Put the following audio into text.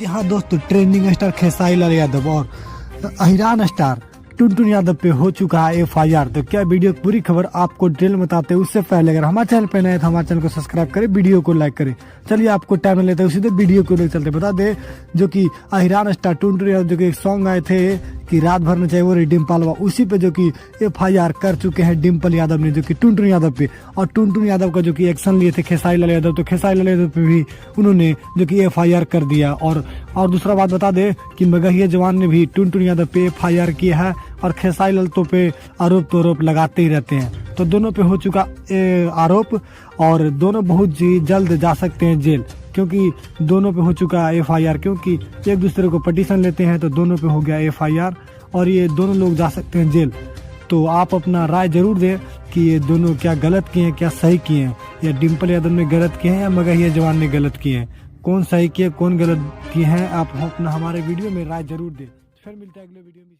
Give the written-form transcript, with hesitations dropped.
यहाँ दोस्तों trending star Khesari Lal Yadav और अहिरान स्टार टुनटुन यादव पे हो चुका है FIR। तो क्या वीडियो की पूरी खबर आपको डिटेल में बताते हैं उससे पहले अगर हमारे चैनल पे नए तो हमारे चैनल को सब्सक्राइब करें, वीडियो को लाइक करें। चलिए आपको टाइम नहीं लेते उसी वीडियो को लेकर चलते बता दे जो कि अहिरान स्टार टुनटुन यादव जो कि एक सॉन्ग आए थे कि रात भर में चाहे वो डिम्पलवा, उसी पे जो कि FIR कर चुके हैं डिम्पल यादव ने जो कि टुनटुन यादव पे, और टुनटुन यादव का जो कि एक्शन लिए थे खेसारी लाल यादव, तो खेसारी लाल यादव पे भी उन्होंने जो कि FIR कर दिया। और दूसरा बात बता दे कि मगहिया जवान ने भी टुनटुन यादव पे FIR किया है और खेसारी लाल तो पे आरोप लगाते ही रहते हैं। तो दोनों पे हो चुका आरोप और दोनों बहुत जल्द जा सकते हैं जेल, क्योंकि दोनों पे हो चुका FIR, क्योंकि एक दूसरे को पटिशन लेते हैं तो दोनों पे हो गया FIR और ये दोनों लोग जा सकते हैं जेल। तो आप अपना राय जरूर दें कि ये दोनों क्या गलत किए हैं क्या सही किए हैं, या डिम्पल यादव ने गलत किए हैं या मगहिया जवान ने गलत किए हैं, कौन सही किए कौन गलत किए हैं, आप अपना हमारे वीडियो में राय जरूर दें। फिर मिलते हैं अगले वीडियो में।